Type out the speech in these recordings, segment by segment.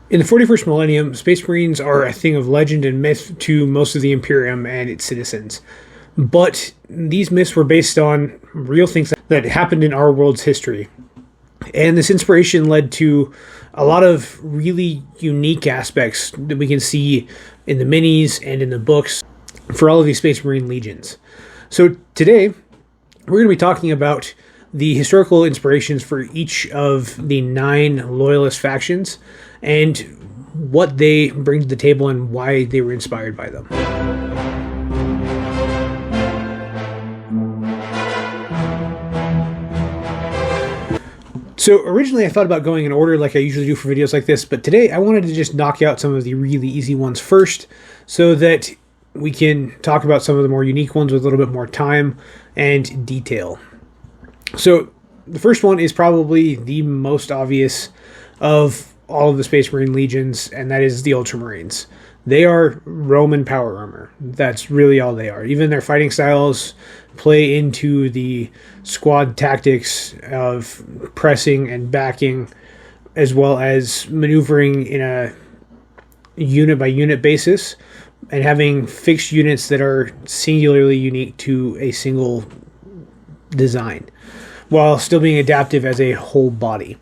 In the 41st millennium, Space Marines are a thing of legend and myth to most of the Imperium and its citizens. But these myths were based on real things that happened in our world's history. And this inspiration led to a lot of really unique aspects that we can see in the minis and in the books for all of these Space Marine legions. So today, we're going to be talking about the historical inspirations for each of the 9 Loyalist factions and what they bring to the table and why they were inspired by them. So originally I thought about going in order like I usually do for videos like this, but today I wanted to just knock out some of the really easy ones first so that we can talk about some of the more unique ones with a little bit more time and detail. So the first one is probably the most obvious of all of the Space Marine legions, and that is the Ultramarines. They are Roman power armor. That's really all they are. Even their fighting styles play into the squad tactics of pressing and backing, as well as maneuvering in a unit by unit basis and having fixed units that are singularly unique to a single design, while still being adaptive as a whole body.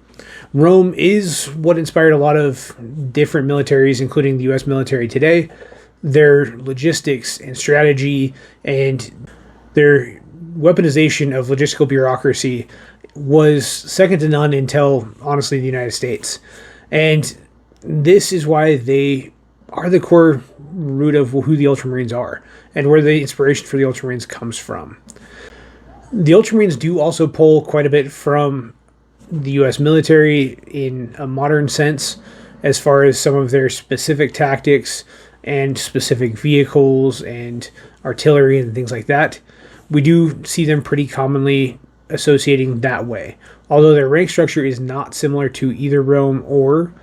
Rome is what inspired a lot of different militaries, including the US military today. Their logistics and strategy and their weaponization of logistical bureaucracy was second to none until, honestly, the United States. And this is why they are the core root of who the Ultramarines are and where the inspiration for the Ultramarines comes from. The Ultramarines do also pull quite a bit from the US military in a modern sense, as far as some of their specific tactics and specific vehicles and artillery and things like that. We do see them pretty commonly associating that way, although their rank structure is not similar to either Rome or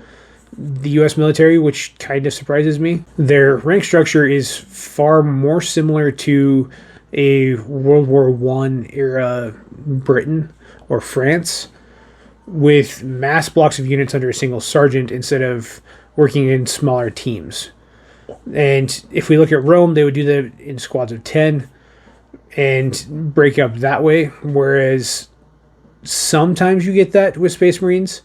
the US military, which kind of surprises me. Their rank structure is far more similar to a World War I era Britain or France, with mass blocks of units under a single sergeant instead of working in smaller teams. And if we look at Rome, they would do that in squads of 10 and break up that way, whereas sometimes you get that with Space Marines,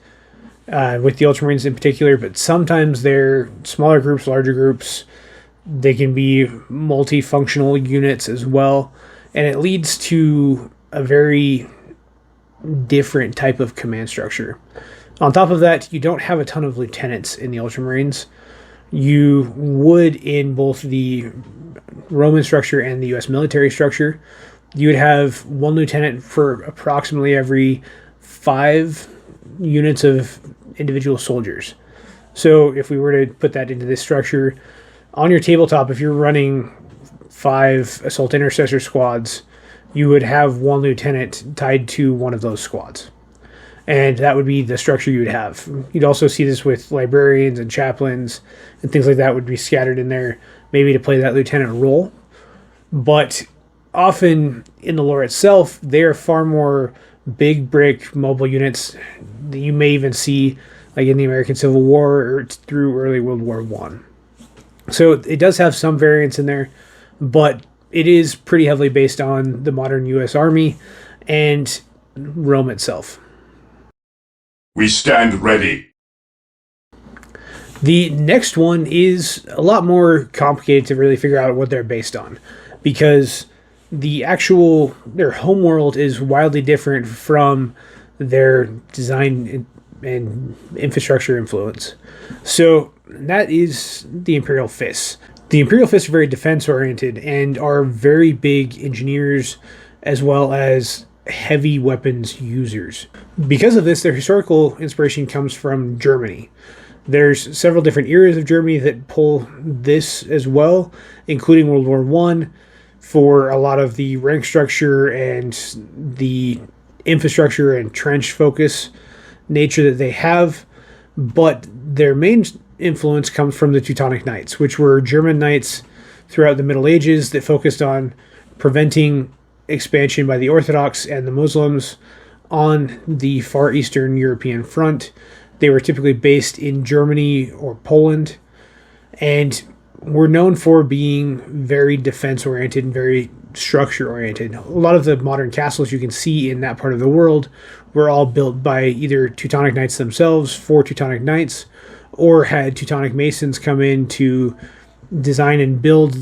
with the Ultramarines in particular, but sometimes they're smaller groups, larger groups. They can be multifunctional units as well, and it leads to a very different type of command structure. On top of that, you don't have a ton of lieutenants in the Ultramarines. You would in both the Roman structure and the US military structure. You would have 1 lieutenant for approximately every 5 units of individual soldiers. So if we were to put that into this structure, on your tabletop, if you're running 5 assault intercessor squads, you would have 1 lieutenant tied to one of those squads. And that would be the structure you would have. You'd also see this with librarians and chaplains and things like that would be scattered in there, maybe to play that lieutenant role. But often in the lore itself, they are far more big brick mobile units that you may even see like in the American Civil War or through early World War I. So it does have some variance in there, but it is pretty heavily based on the modern US Army and Rome itself. We stand ready. The next one is a lot more complicated to really figure out what they're based on, because their home world is wildly different from their design and infrastructure influence. So that is the Imperial Fists. The Imperial Fists are very defense-oriented and are very big engineers as well as heavy weapons users. Because of this, their historical inspiration comes from Germany. There's several different eras of Germany that pull this as well, including World War I, for a lot of the rank structure and the infrastructure and trench focus nature that they have. But their main influence comes from the Teutonic Knights, which were German knights throughout the Middle Ages that focused on preventing expansion by the Orthodox and the Muslims on the Far Eastern European front, They were typically based in Germany or Poland, and were known for being very defense-oriented and very structure-oriented. A lot of the modern castles you can see in that part of the world were all built by either Teutonic Knights themselves for Teutonic Knights, or had Teutonic Masons come in to design and build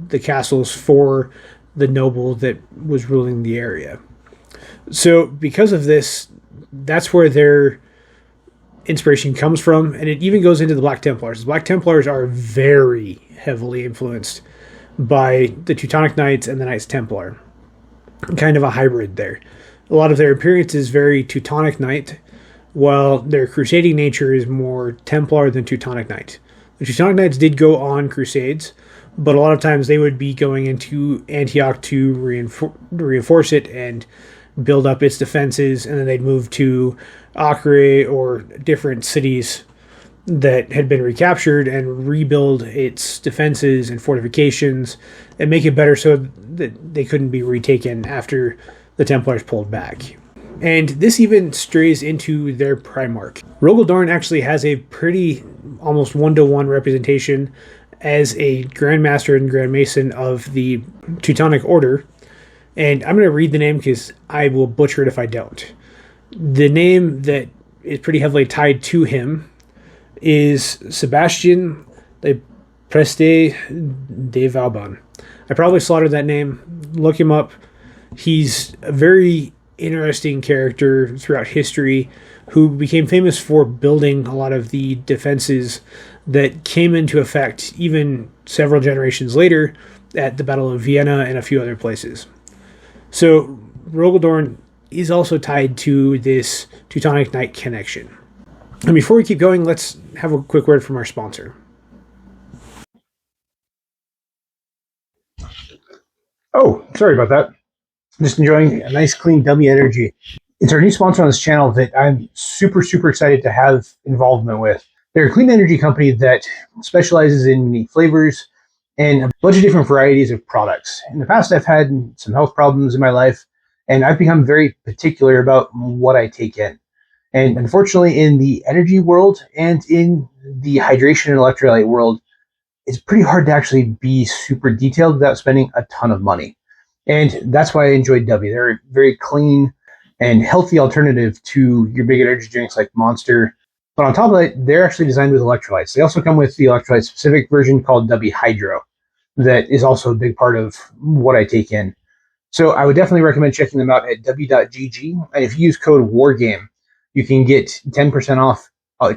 the castles for the noble that was ruling the area. So because of this, that's where their inspiration comes from, and it even goes into the Black Templars. The Black Templars are very heavily influenced by the Teutonic Knights and the Knights Templar. Kind of a hybrid there. A lot of their appearance is very Teutonic Knight, while their crusading nature is more Templar than Teutonic Knight. The Teutonic Knights did go on crusades, but a lot of times they would be going into Antioch to reinforce it and build up its defenses, and then they'd move to Acre or different cities that had been recaptured and rebuild its defenses and fortifications and make it better so that they couldn't be retaken after the Templars pulled back. And this even strays into their Primarch. Rogal Dorn actually has a pretty almost one-to-one representation as a Grand Master and Grand Mason of the Teutonic Order. And I'm going to read the name because I will butcher it if I don't. The name that is pretty heavily tied to him is Sebastian Le Preste de Vauban. I probably slaughtered that name. Look him up. He's a very interesting character throughout history who became famous for building a lot of the defenses that came into effect even several generations later at the Battle of Vienna and a few other places. So Rogal Dorn is also tied to this Teutonic Knight connection. And before we keep going, let's have a quick word from our sponsor. Oh, sorry about that. Just enjoying a nice clean W Energy. It's our new sponsor on this channel that I'm super excited to have involvement with. They're a clean energy company that specializes in unique flavors and a bunch of different varieties of products. In the past, I've had some health problems in my life, and I've become very particular about what I take in. And unfortunately, in the energy world and in the hydration and electrolyte world, it's pretty hard to actually be super detailed without spending a ton of money. And that's why I enjoy W. They're a very clean and healthy alternative to your big energy drinks like Monster. But on top of that, they're actually designed with electrolytes. They also come with the electrolyte specific version called W Hydro that is also a big part of what I take in. So I would definitely recommend checking them out at w.gg. And if you use code WARGAME, you can get 10% off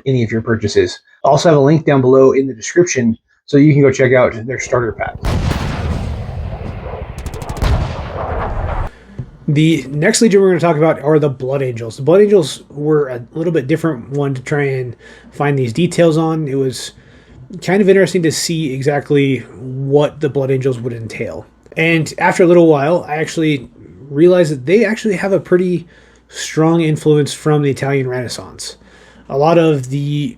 any of your purchases. I also have a link down below in the description so you can go check out their starter pack. The next legion we're going to talk about are the Blood Angels. The Blood Angels were a little bit different one to try and find these details on. It was kind of interesting to see exactly what the Blood Angels would entail. And after a little while, I actually realized that they actually have a pretty strong influence from the Italian Renaissance. A lot of the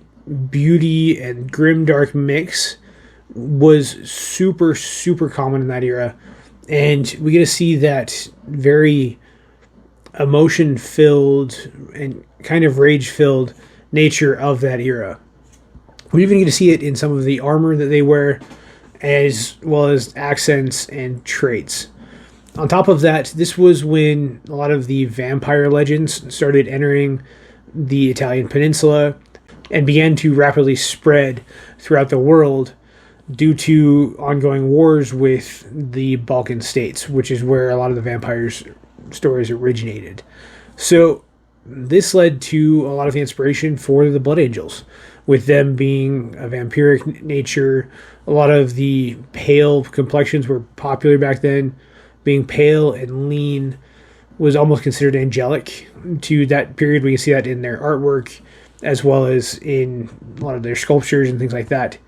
beauty and grimdark mix was super common in that era. And we get to see that very emotion-filled and kind of rage-filled nature of that era. We even get to see it in some of the armor that they wear, as well as accents and traits. On top of that, this was when a lot of the vampire legends started entering the Italian peninsula and began to rapidly spread throughout the world due to ongoing wars with the Balkan states, which is where a lot of the vampires stories originated. So this led to a lot of the inspiration for the Blood Angels, with them being a vampiric nature. A lot of the pale complexions were popular back then. Being pale and lean was almost considered angelic to that period. We can see that in their artwork, as well as in a lot of their sculptures and things like that.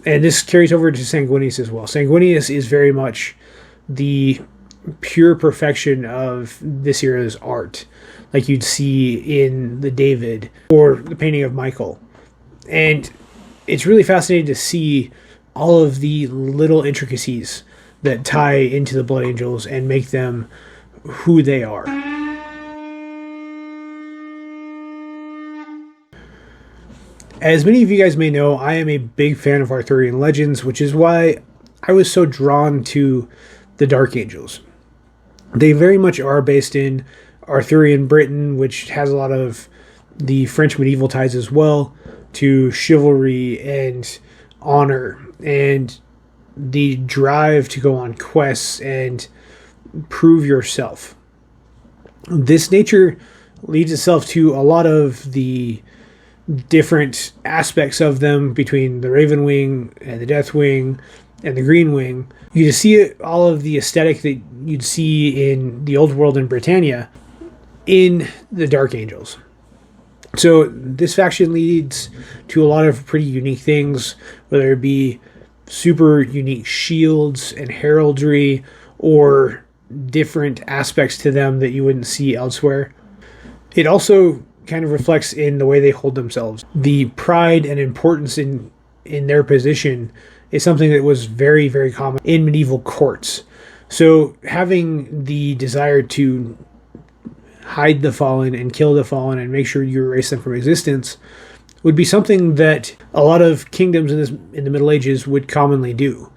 And this carries over to Sanguinius as well. Sanguinius is very much the pure perfection of this era's art, like you'd see in the David or the painting of Michael. And it's really fascinating to see all of the little intricacies that tie into the Blood Angels and make them who they are. As many of you guys may know, I am a big fan of Arthurian legends, which is why I was so drawn to the Dark Angels. They very much are based in Arthurian Britain, which has a lot of the French medieval ties as well, to chivalry and honor and the drive to go on quests and prove yourself. This nature leads itself to a lot of the different aspects of them between the Raven Wing and the Death Wing and the Green Wing. You see it, all of the aesthetic that you'd see in the old world in Britannia in the Dark Angels. So this faction leads to a lot of pretty unique things, whether it be super unique shields and heraldry or different aspects to them that you wouldn't see elsewhere. It also kind of reflects in the way they hold themselves. The pride and importance in their position is something that was very, very common in medieval courts. So having the desire to hide the fallen and kill the fallen and make sure you erase them from existence would be something that a lot of kingdoms in the Middle Ages would commonly do.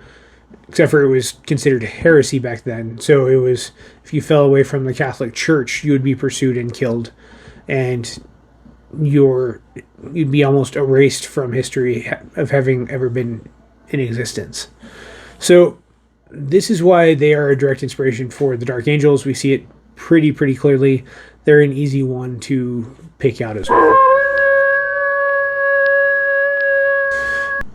Except for it was considered heresy back then. So it was, if you fell away from the Catholic Church, you would be pursued and killed. And you'd be almost erased from history of having ever been in existence. So this is why they are a direct inspiration for the Dark Angels. We see it pretty clearly. They're an easy one to pick out as well.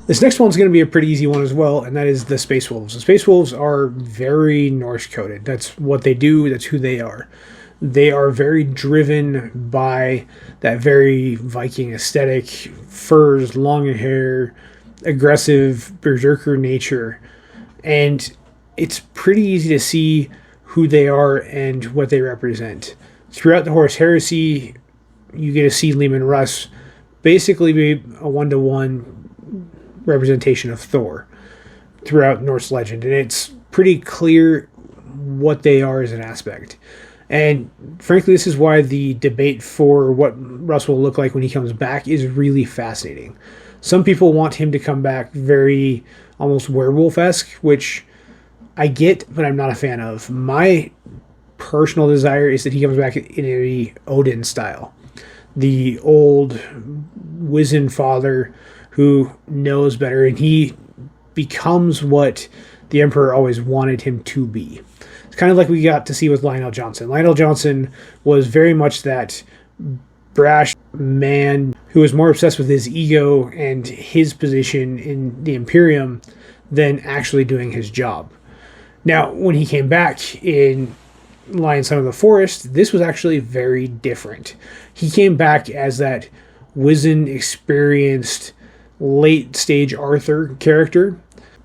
This next one's going to be a pretty easy one as well, and that is the Space Wolves. The Space Wolves are very Norse-coded. That's what they do. That's who they are. They are very driven by that very Viking aesthetic, furs, long hair, aggressive berserker nature. And it's pretty easy to see who they are and what they represent. Throughout the Horus Heresy, you get to see Leman Russ basically be a one-to-one representation of Thor throughout Norse legend. And it's pretty clear what they are as an aspect. And frankly, this is why the debate for what Russ will look like when he comes back is really fascinating. Some people want him to come back very almost werewolf-esque, which I get, but I'm not a fan of. My personal desire is that he comes back in a Odin style. The old wizened father who knows better, and he becomes what the Emperor always wanted him to be. It's kind of like we got to see with Lionel Johnson. Lionel Johnson was very much that brash man who was more obsessed with his ego and his position in the Imperium than actually doing his job. Now, when he came back in Lion Son of the Forest, this was actually very different. He came back as that wizened, experienced, late-stage Arthur character.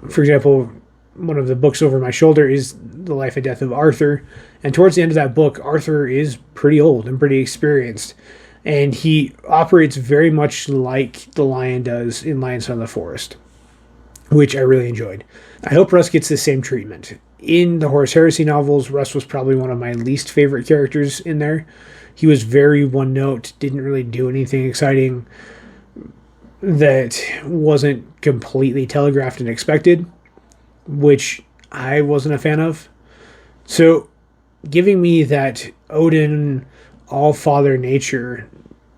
For example, one of the books over my shoulder is The Life and Death of Arthur. And towards the end of that book, Arthur is pretty old and pretty experienced. And he operates very much like the Lion does in Lion Son of the Forest, which I really enjoyed. I hope Russ gets the same treatment. In the Horus Heresy novels, Russ was probably one of my least favorite characters in there. He was very one-note, didn't really do anything exciting that wasn't completely telegraphed and expected, which I wasn't a fan of. So giving me that Odin all-father nature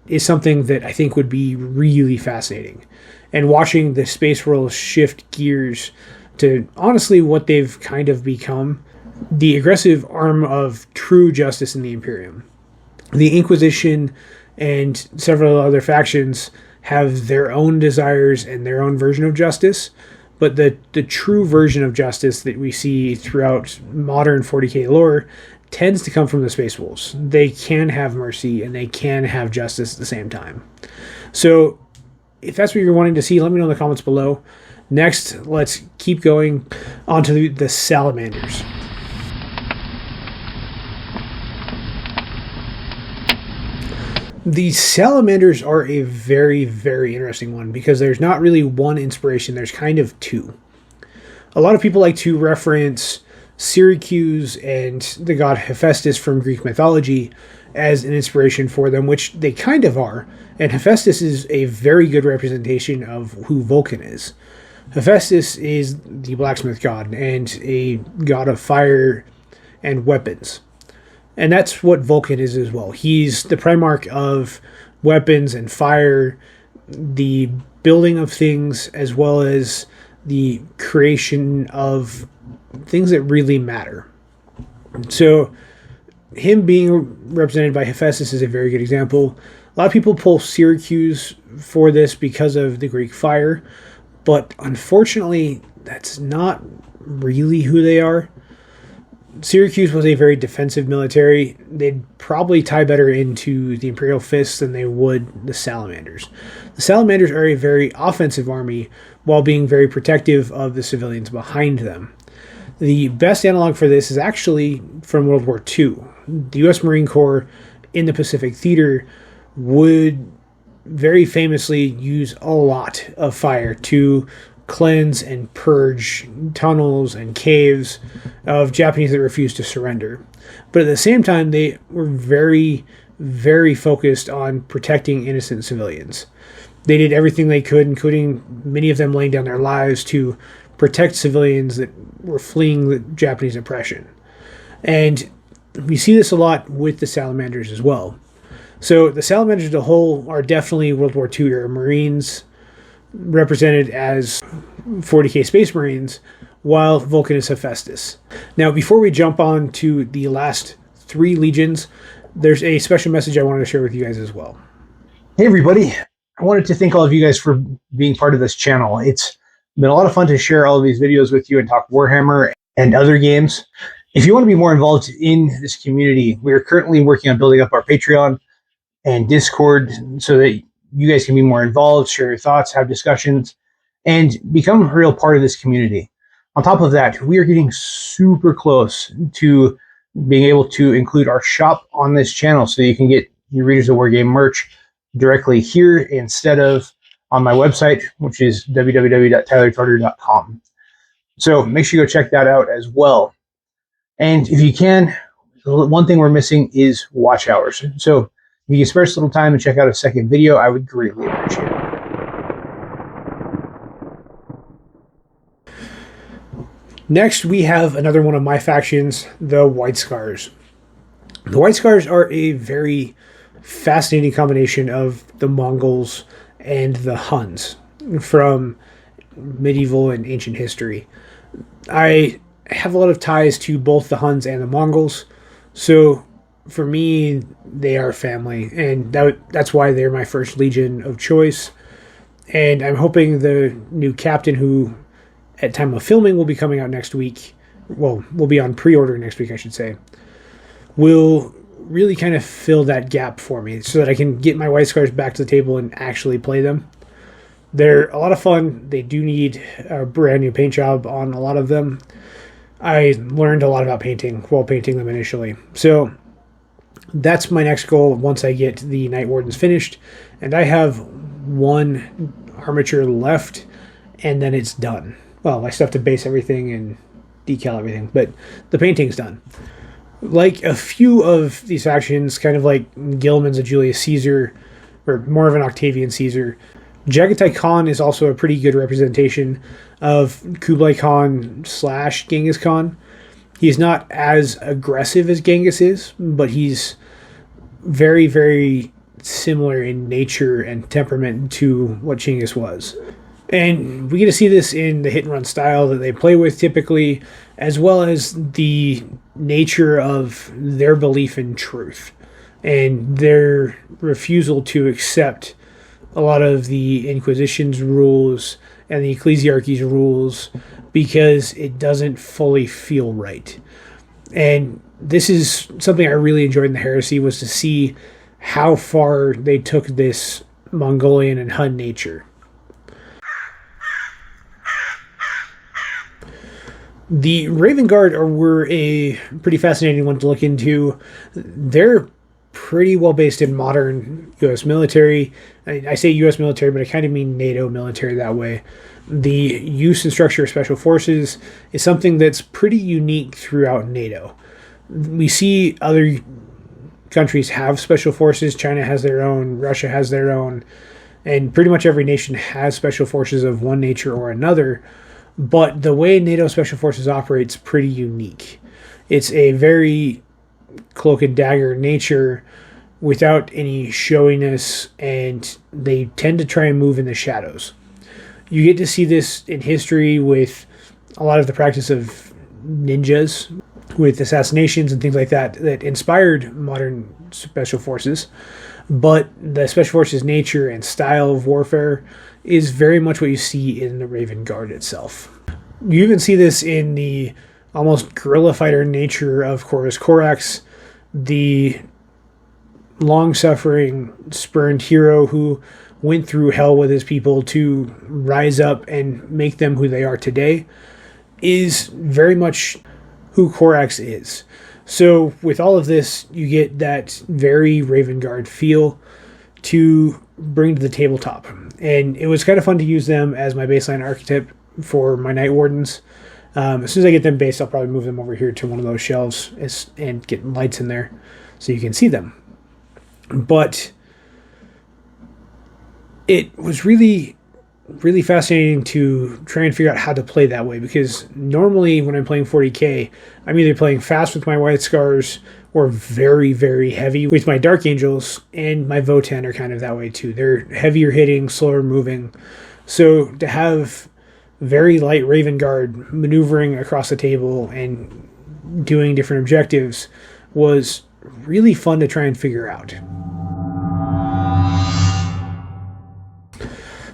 is something that I think would be really fascinating. And watching the Space Wolves shift gears to honestly what they've kind of become, the aggressive arm of true justice in the Imperium. The Inquisition and several other factions have their own desires and their own version of justice, but the true version of justice that we see throughout modern 40k lore tends to come from the Space Wolves. They can have mercy and they can have justice at the same time. So if that's what you're wanting to see, let me know in the comments below. Next, let's keep going on to the Salamanders. The Salamanders are a very, very interesting one because there's not really one inspiration, there's kind of two. A lot of people like to reference Syracuse and the god Hephaestus from Greek mythology as an inspiration for them, which they kind of are. And Hephaestus is a very good representation of who Vulcan is. Hephaestus is the blacksmith god and a god of fire and weapons. And that's what Vulcan is as well. He's the primarch of weapons and fire, the building of things, as well as the creation of things that really matter. So him being represented by Hephaestus is a very good example. A lot of people pull Syracuse for this because of the Greek fire, but unfortunately, that's not really who they are. Syracuse was a very defensive military. They'd probably tie better into the Imperial Fists than they would the Salamanders. The Salamanders are a very offensive army while being very protective of the civilians behind them. The best analog for this is actually from World War II. The U.S. Marine Corps in the Pacific Theater would very famously use a lot of fire to cleanse and purge tunnels and caves of Japanese that refused to surrender. But at the same time, they were very, very focused on protecting innocent civilians. They did everything they could, including many of them laying down their lives to protect civilians that were fleeing the Japanese oppression. And we see this a lot with the Salamanders as well. So the Salamanders as a whole are definitely World War II era Marines, represented as 40k Space Marines, while Vulcan is Hephaestus. Now, before we jump on to the last 3 legions, there's a special message I wanted to share with you guys as well. Hey everybody, I wanted to thank all of you guys for being part of this channel. It's been a lot of fun to share all of these videos with you and talk Warhammer and other games. If you want to be more involved in this community, we are currently working on building up our Patreon and Discord so that you guys can be more involved, share your thoughts, have discussions, and become a real part of this community. On top of that, we are getting super close to being able to include our shop on this channel so you can get your Readers of Wargame merch directly here instead of on my website, which is www.tylertartar.com. So make sure you go check that out as well. And if you can, one thing we're missing is watch hours. So if you can spare us a little time and check out a second video, I would greatly appreciate it. Next, we have another one of my factions, the White Scars. The White Scars are a very fascinating combination of the Mongols and the Huns from medieval and ancient history. I have a lot of ties to both the Huns and the Mongols, so for me, they are family, and that's why they're my first legion of choice. And I'm hoping the new captain, who at time of filming will be coming out next week, well, will be on pre-order next week, I should say, will really kind of fill that gap for me so that I can get my White Scars back to the table and actually play them. They're a lot of fun. They do need a brand new paint job on a lot of them. I learned a lot about painting while painting them initially. So that's my next goal once I get the Night Wardens finished. And I have 1 armature left, and then it's done. Well, I still have to base everything and decal everything, but the painting's done. Like a few of these factions, kind of like Gilman's a Julius Caesar, or more of an Octavian Caesar, Jagatai Khan is also a pretty good representation of Kublai Khan / Genghis Khan. He's not as aggressive as Genghis is, but he's very, very similar in nature and temperament to what Genghis was. And we get to see this in the hit and run style that they play with typically, as well as the nature of their belief in truth and their refusal to accept a lot of the Inquisition's rules and the Ecclesiarchy's rules because it doesn't fully feel right. And this is something I really enjoyed in the Heresy, was to see how far they took this Mongolian and Hun nature. The Raven Guard were a pretty fascinating one to look into. They're pretty well based in modern U.S. military. I say U.S. military, but I kind of mean NATO military that way. The use and structure of special forces is something that's pretty unique throughout NATO. We see other countries have special forces. China has their own, Russia has their own, and pretty much every nation has special forces of one nature or another. But the way NATO special forces operates pretty unique. It's a very cloak and dagger nature without any showiness, and they tend to try and move in the shadows. You get to see this in history with a lot of the practice of ninjas, with assassinations and things like that, that inspired modern special forces. But the special forces nature and style of warfare is very much what you see in the Raven Guard itself. You even see this in the almost guerrilla fighter nature of Corvus Corax, the long-suffering, spurned hero who went through hell with his people to rise up and make them who they are today, is very much who Corax is. So with all of this, you get that very Raven Guard feel to bring to the tabletop. And it was kind of fun to use them as my baseline archetype for my Night Wardens. As soon as I get them based, I'll probably move them over here to one of those shelves and get lights in there so you can see them. But it was really, really fascinating to try and figure out how to play that way, because normally when I'm playing 40k, I'm either playing fast with my White Scars or very, very heavy with my Dark Angels, and my Votan are kind of that way too. They're heavier hitting, slower moving. So to have very light Raven Guard maneuvering across the table and doing different objectives was really fun to try and figure out.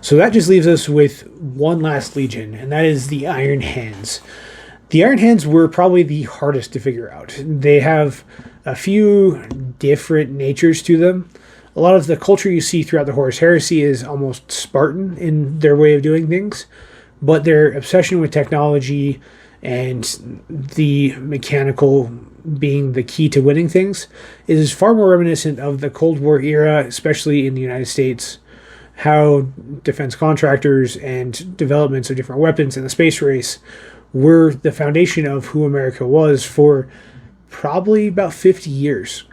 So that just leaves us with one last legion, and that is the Iron Hands. The Iron Hands were probably the hardest to figure out. They have a few different natures to them. A lot of the culture you see throughout the Horus Heresy is almost Spartan in their way of doing things, but their obsession with technology and the mechanical being the key to winning things is far more reminiscent of the Cold War era, especially in the United States. How defense contractors and developments of different weapons in the space race were the foundation of who America was for probably about 50 years.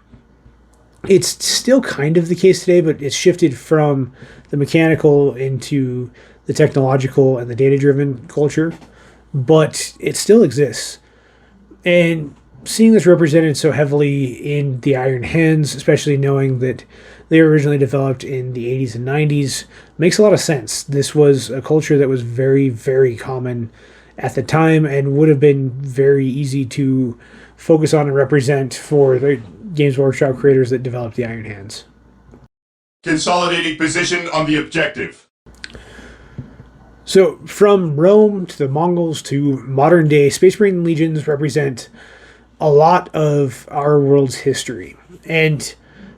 It's still kind of the case today, but it's shifted from the mechanical into the technological and the data-driven culture, but it still exists. And seeing this represented so heavily in the Iron Hands, especially knowing that they were originally developed in the 80s and 90s, makes a lot of sense. This was a culture that was very, very common at the time and would have been very easy to focus on and represent for the Games Workshop creators that developed the Iron Hands. Consolidating position on the objective. So from Rome to the Mongols to modern day, Space Marine legions represent a lot of our world's history. And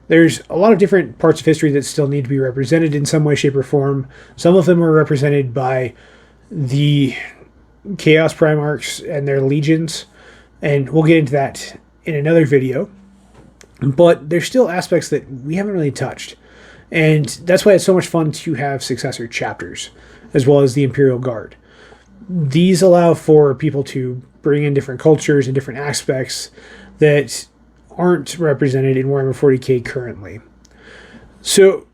there's a lot of different parts of history that still need to be represented in some way, shape, or form. Some of them are represented by the Chaos Primarchs and their legions, and we'll get into that in another video. But there's still aspects that we haven't really touched. And that's why it's so much fun to have successor chapters, as well as the Imperial Guard. These allow for people to bring in different cultures and different aspects that aren't represented in Warhammer 40k currently. So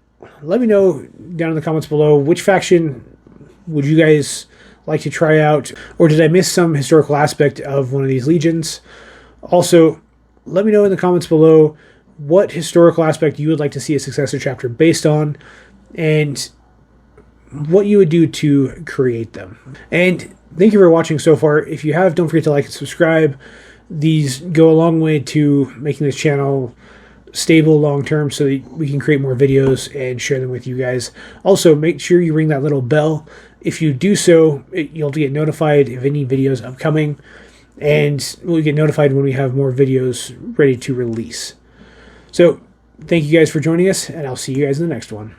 let me know down in the comments below, which faction would you guys like to try out, or did I miss some historical aspect of one of these legions? Also, let me know in the comments below what historical aspect you would like to see a successor chapter based on, and what you would do to create them. And thank you for watching so far. If you have, don't forget to like and subscribe. These go a long way to making this channel stable long term so that we can create more videos and share them with you guys. Also, make sure you ring that little bell. If you do so, you'll get notified of any videos upcoming, and we'll get notified when we have more videos ready to release. So thank you guys for joining us, and I'll see you guys in the next one.